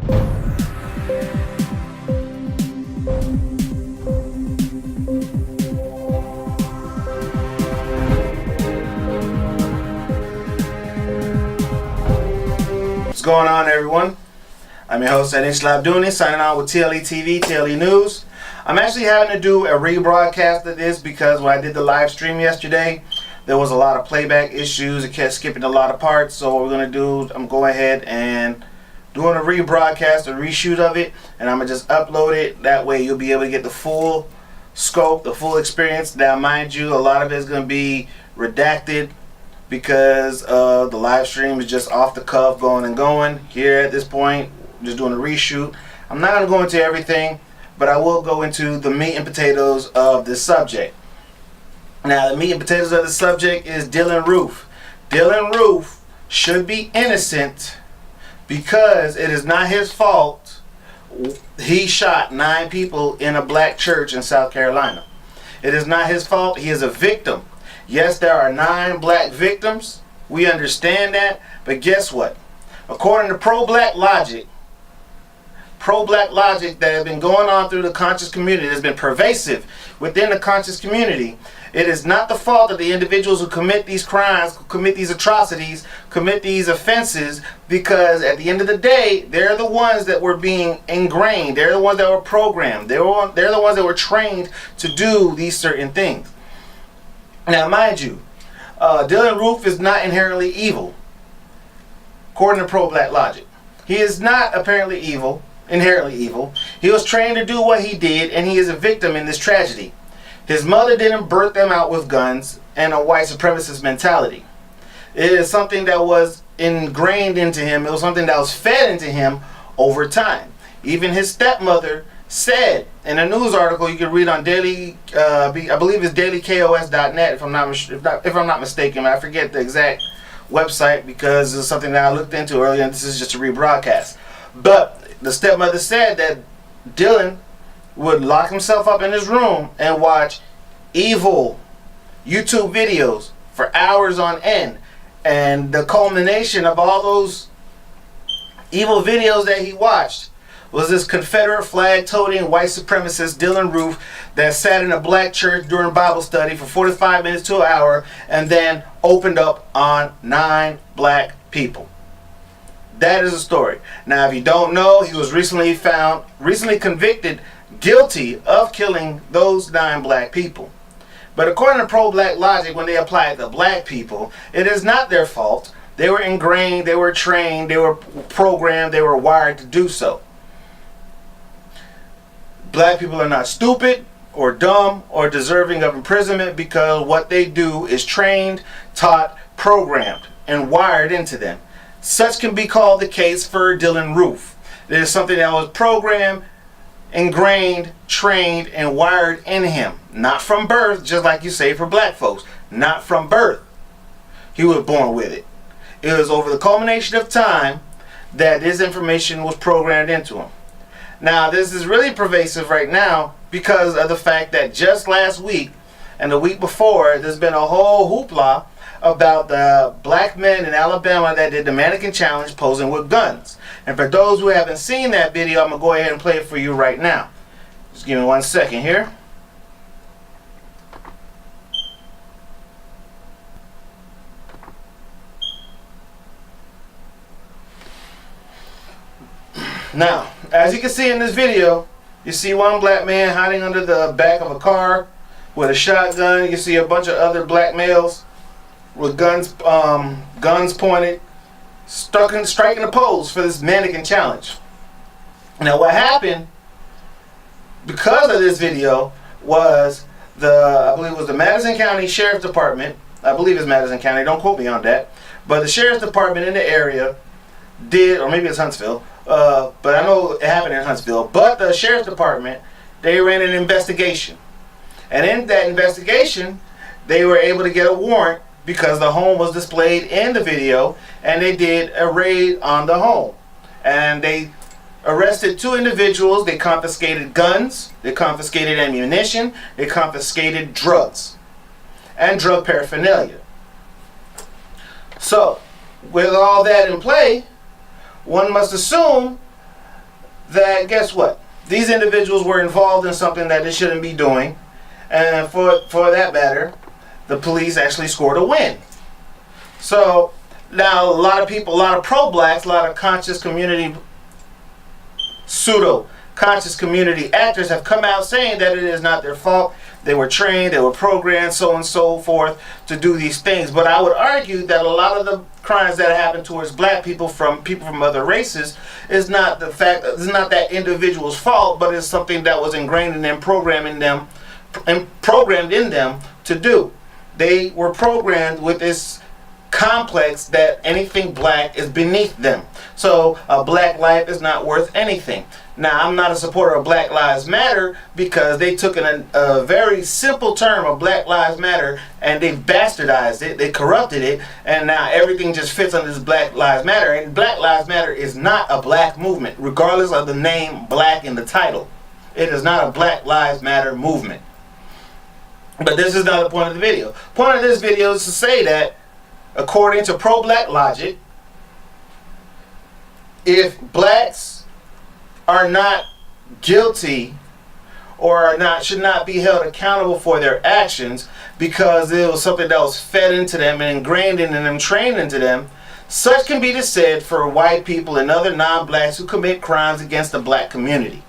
What's going on, everyone? I'm your host, Dylann, signing on with TLE TV, TLE News. I'm actually having to do a rebroadcast of this because when I did the live stream yesterday, there was a lot of playback issues. It kept skipping a lot of parts. So what we're going to do, I'm going ahead and doing a rebroadcast, a reshoot of it, and I'm going to just upload it. That way you'll be able to get the full scope, the full experience. Now, mind you, a lot of it is going to be redacted because the live stream is just off the cuff, going and going. Here at this point, I'm just doing a reshoot. I'm not going to go into everything, but I will go into the meat and potatoes of this subject. Now, the meat and potatoes of the subject is Dylann Roof. Dylann Roof should be innocent because it is not his fault he shot 9 people in a black church in South Carolina. It is not his fault. He is a victim. Yes, there are 9 black victims. We understand that. But guess what? According to pro-black logic that has been going on through the conscious community, has been pervasive within the conscious community, it is not the fault of the individuals who commit these crimes, commit these atrocities, commit these offenses, because at the end of the day, they're the ones that were being ingrained. They're the ones that were programmed. They're the ones that were trained to do these certain things. Now, mind you, Dylann Roof is not inherently evil, according to pro-black logic. He is not apparently evil, inherently evil. He was trained to do what he did, and he is a victim in this tragedy. His mother didn't birth them out with guns and a white supremacist mentality. It is something that was ingrained into him. It was something that was fed into him over time. Even his stepmother said in a news article you can read on daily, I believe it's dailykos.net if I'm not mistaken. I forget the exact website because it's something that I looked into earlier, and this is just a rebroadcast. But the stepmother said that Dylann would lock himself up in his room and watch evil YouTube videos for hours on end, and the culmination of all those evil videos that he watched was this Confederate flag toting white supremacist Dylann Roof that sat in a black church during Bible study for 45 minutes to an hour and then opened up on 9 black people. That is the story. Now, if you don't know, he was recently convicted guilty of killing those 9 black people. But according to pro-black logic, when they apply it to black people, it is not their fault. They were ingrained, they were trained, they were programmed, they were wired to do so. Black people are not stupid or dumb or deserving of imprisonment because what they do is trained, taught, programmed, and wired into them. Such can be called the case for Dylann Roof. It is something that was programmed, ingrained, trained, and wired in him. Not from birth, just like you say for black folks. Not from birth. He was born with it. It was over the culmination of time that this information was programmed into him. Now, this is really pervasive right now because of the fact that just last week and the week before, there's been a whole hoopla about the black men in Alabama that did the mannequin challenge posing with guns. And for those who haven't seen that video, I'm going to go ahead and play it for you right now. Just give me 1 second here. Now, as you can see in this video, you see one black man hiding under the back of a car with a shotgun. You can see a bunch of other black males with guns pointed, striking a pose for this mannequin challenge. Now, what happened because of this video was I believe it was the Madison County Sheriff's Department. I believe it's Madison County. Don't quote me on that. But the Sheriff's Department in the area did, or maybe it's Huntsville, but I know it happened in Huntsville. But the Sheriff's Department, they ran an investigation. And in that investigation, they were able to get a warrant because the home was displayed in the video, and they did a raid on the home. And they arrested 2 individuals. They confiscated guns, they confiscated ammunition, they confiscated drugs and drug paraphernalia. So, with all that in play, one must assume that guess what? These individuals were involved in something that they shouldn't be doing, and for that matter, the police actually scored a win. So now a lot of people, a lot of pro-blacks, a lot of conscious community, pseudo-conscious community actors have come out saying that it is not their fault. They were trained, they were programmed, so on and so forth, to do these things. But I would argue that a lot of the crimes that happen towards black people from other races is not the fact, it's not that individual's fault, but it's something that was ingrained in them, programmed in them to do. They were programmed with this complex that anything black is beneath them. So a black life is not worth anything. Now, I'm not a supporter of Black Lives Matter because they took a very simple term of Black Lives Matter and they bastardized it, they corrupted it, and now everything just fits under this Black Lives Matter. And Black Lives Matter is not a black movement, regardless of the name black in the title. It is not a Black Lives Matter movement. But this is not the point of the video. The point of this video is to say that, according to pro-black logic, if blacks are not guilty or should not be held accountable for their actions because it was something that was fed into them and ingrained in them, trained into them, such can be said for white people and other non-blacks who commit crimes against the black community.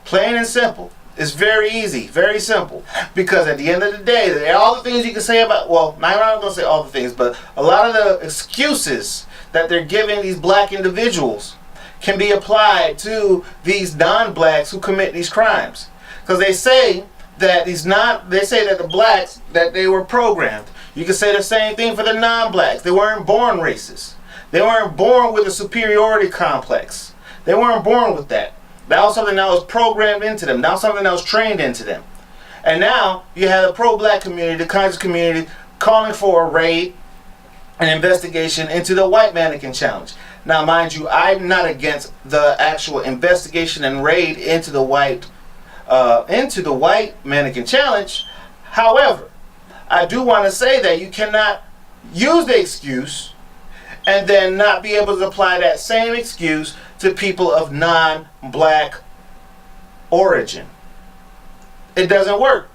Plain and simple. It's very easy, very simple. Because at the end of the day, all the things you can say about, well, I'm not going to say all the things, but a lot of the excuses that they're giving these black individuals can be applied to these non-blacks who commit these crimes. Because they say that the blacks, that they were programmed. You can say the same thing for the non-blacks. They weren't born racist. They weren't born with a superiority complex. They weren't born with that. That was something that was programmed into them. That was something that was trained into them. And now you have the pro-black community, the conscious community, calling for a raid, an investigation into the white mannequin challenge. Now, mind you, I'm not against the actual investigation and raid into the white mannequin challenge. However, I do want to say that you cannot use the excuse and then not be able to apply that same excuse to people of non-black origin. It doesn't work.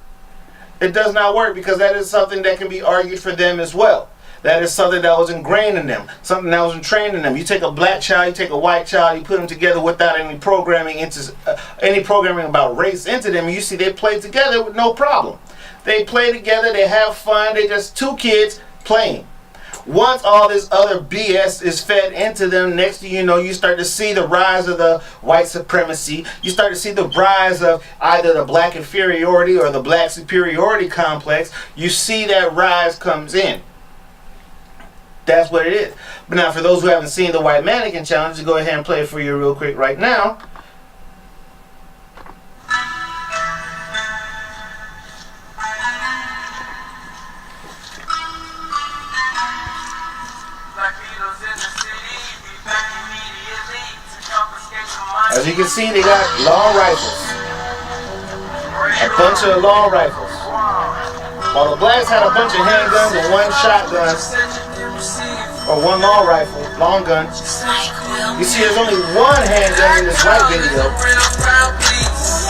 It does not work because that is something that can be argued for them as well. That is something that was ingrained in them, something that was trained in them. You take a black child, you take a white child, you put them together without any programming about race into them, and you see they play together with no problem. They play together, they have fun, they just two kids playing. Once all this other BS is fed into them, next thing you know, you start to see the rise of the white supremacy. You start to see the rise of either the black inferiority or the black superiority complex. You see that rise comes in. That's what it is. But now, for those who haven't seen the White Mannequin Challenge, to go ahead and play it for you real quick right now. As you can see, they got long rifles. A bunch of long rifles. While the blacks had a bunch of handguns and one shotgun, or one long rifle, long gun. You see there's only one handgun in this white video,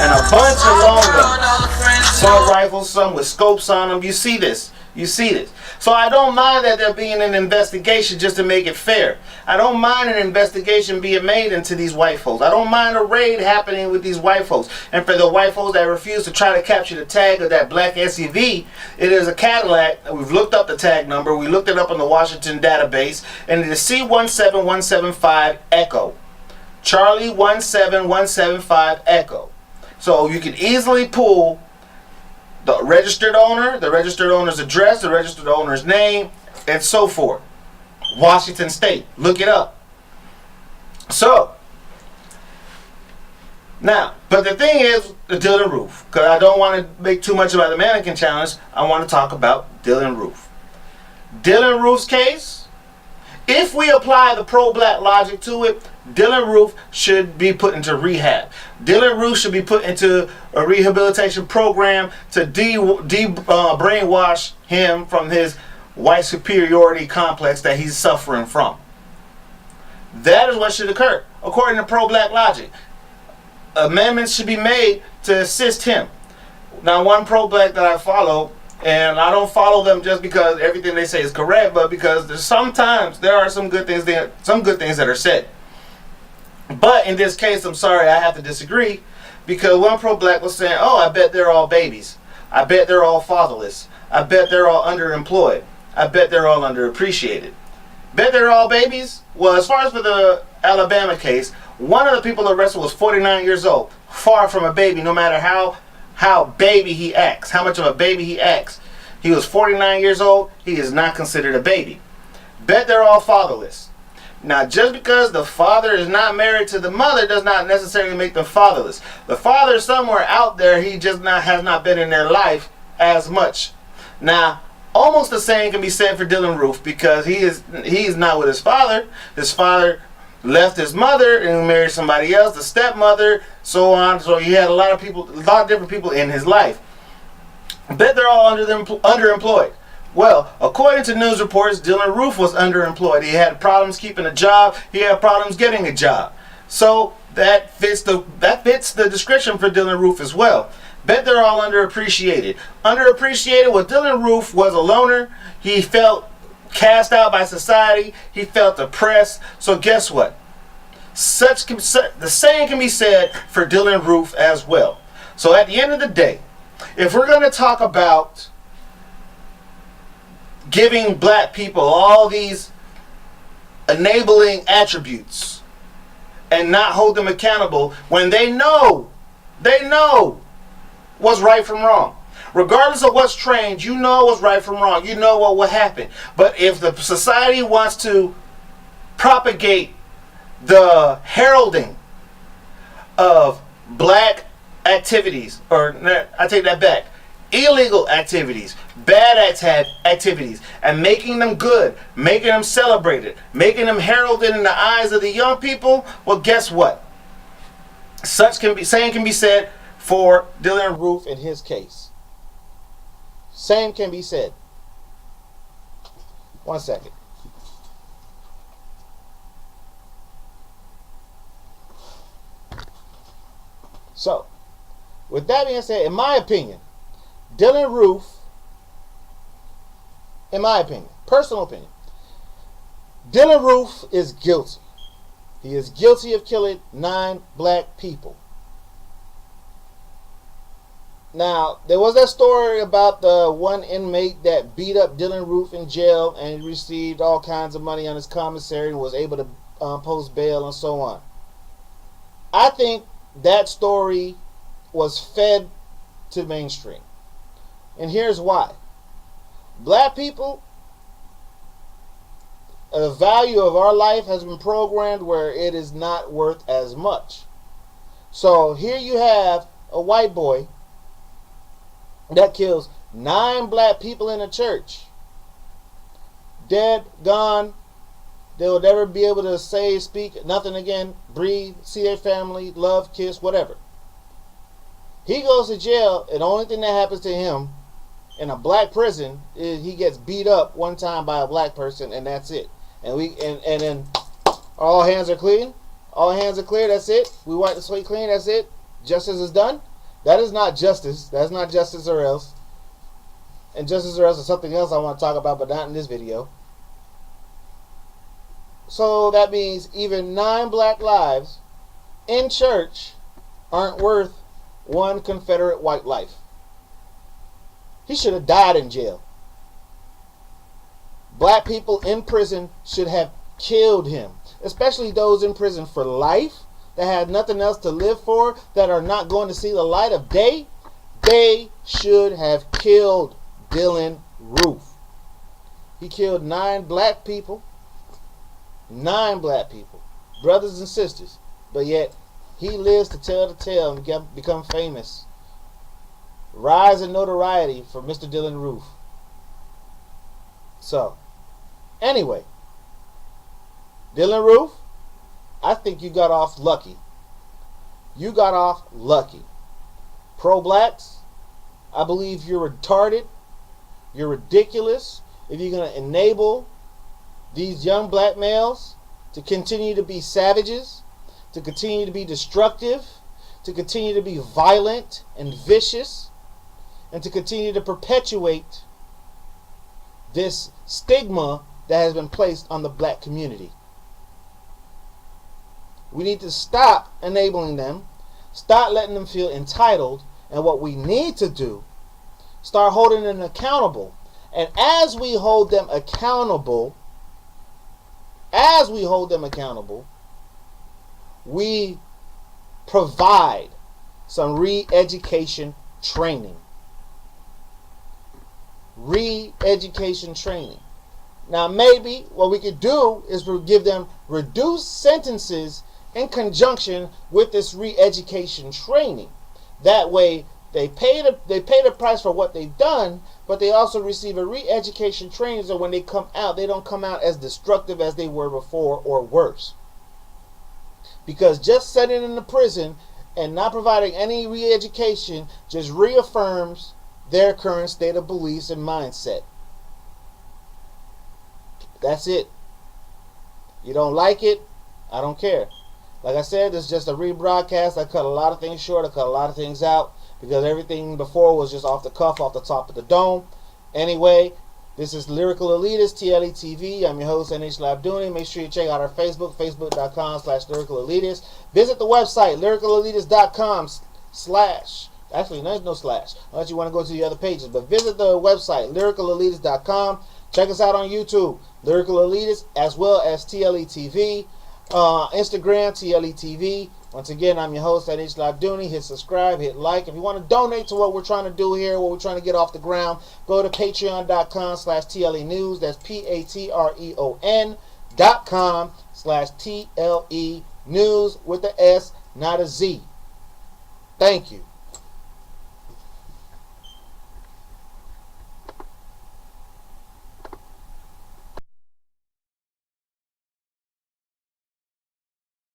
and a bunch of long guns. Some rifles, some with scopes on them. You see this. You see this. So I don't mind that there being an investigation just to make it fair. I don't mind an investigation being made into these white folks. I don't mind a raid happening with these white folks. And for the white folks that refuse to try to capture the tag of that black SUV, it is a Cadillac. We've looked up the tag number. We looked it up on the Washington database. And it is C17175 Echo. Charlie 17175 Echo. So you can easily pull the registered owner's address, the registered owner's name, and so forth. Washington State. Look it up. So, now, but the thing is, the Dylann Roof, because I don't want to make too much about the mannequin challenge, I want to talk about Dylann Roof. Dylann Roof's case, if we apply the pro-black logic to it, Dylann Roof should be put into rehab. Dylann Roof should be put into a rehabilitation program to brainwash him from his white superiority complex that he's suffering from. That is what should occur, according to pro-black logic. amendments should be made to assist him. Now, one pro-black that I follow, and I don't follow them just because everything they say is correct, but because sometimes there are some good things that are said. But in this case, I'm sorry, I have to disagree, because one pro-black was saying, "Oh, I bet they're all babies. I bet they're all fatherless. I bet they're all underemployed. I bet they're all underappreciated." Bet they're all babies? Well, as far as for the Alabama case, one of the people arrested was 49 years old. Far from a baby, no matter how baby he acts, how much of a baby he acts. He was 49 years old. He is not considered a baby. Bet they're all fatherless. Now, just because the father is not married to the mother does not necessarily make them fatherless. The father is somewhere out there. He just has not been in their life as much. Now, almost the same can be said for Dylann Roof, because he's not with his father. His father left his mother and married somebody else, the stepmother, so on. So he had a lot of different people in his life. I bet they're all underemployed. Well, according to news reports, Dylann Roof was underemployed. He had problems keeping a job. He had problems getting a job. So that fits the description for Dylann Roof as well. Bet they're all underappreciated. Underappreciated. Well, Dylann Roof was a loner. He felt cast out by society. He felt oppressed. So guess what? The same can be said for Dylann Roof as well. So at the end of the day, if we're going to talk about giving black people all these enabling attributes and not hold them accountable when they know what's right from wrong. Regardless of what's trained, you know what's right from wrong. You know what will happen. But if the society wants to propagate the heralding of black activities, or I take that back, illegal activities, bad activities, and making them good, making them celebrated, making them heralded in the eyes of the young people, well, guess what? Same can be said for Dylann Roof in his case. Same can be said. One second. So, with that being said, in my opinion, Dylann Roof, in my opinion, personal opinion, Dylann Roof is guilty. He is guilty of killing 9 black people. Now, there was that story about the one inmate that beat up Dylann Roof in jail and received all kinds of money on his commissary and was able to post bail and so on. I think that story was fed to mainstream. And here's why. Black people, the value of our life has been programmed where it is not worth as much. So here you have a white boy that kills 9 black people in a church. Dead, gone. They will never be able to say, speak, nothing again, breathe, see their family, love, kiss, whatever. He goes to jail, and the only thing that happens to him in a black prison is he gets beat up one time by a black person, and that's it. And then all hands are clean. All hands are clear, that's it. We wipe the slate clean, that's it. Justice is done. That is not justice. That's not justice or else. And justice or else is something else I want to talk about, but not in this video. So that means even 9 black lives in church aren't worth 1 Confederate white life. He should have died in jail. Black people in prison should have killed him, especially those in prison for life that had nothing else to live for, that are not going to see the light of day. They should have killed Dylann Roof. He killed 9 black people. 9 black people, brothers and sisters, but yet he lives to tell the tale and become famous. Rise in notoriety for Mr. Dylann Roof. So, anyway, Dylann Roof, I think you got off lucky. You got off lucky. Pro-blacks, I believe you're retarded. You're ridiculous if you're going to enable these young black males to continue to be savages, to continue to be destructive, to continue to be violent and vicious and to continue to perpetuate this stigma that has been placed on the black community. We need to stop enabling them, stop letting them feel entitled, and what we need to do, start holding them accountable. And as we hold them accountable, we provide some re-education training. Re-education training. Now maybe what we could do is give them reduced sentences in conjunction with this re-education training. That way they pay the price for what they've done, but they also receive a re-education training so when they come out, they don't come out as destructive as they were before or worse. Because just sitting in the prison and not providing any re-education just reaffirms their current state of beliefs and mindset. That's it. You don't like it? I don't care. Like I said, this is just a rebroadcast. I cut a lot of things short. I cut a lot of things out because everything before was just off the cuff, off the top of the dome. Anyway, this is Lyrical Elitist, TLE TV. I'm your host, NH Labdouni. Make sure you check out our Facebook, facebook.com/Lyrical Elitist. Visit the website, lyricalelitist.com/ Actually, there's no slash, unless you want to go to the other pages. But visit the website, lyricalelitist.com. Check us out on YouTube, Lyrical Elitist, as well as TLE TV. Instagram, TLE TV. Once again, I'm your host, NH Labdouni. Hit subscribe, hit like. If you want to donate to what we're trying to do here, what we're trying to get off the ground, go to patreon.com/TLE News. That's patreon.com/TLE News with the S, not a Z. Thank you.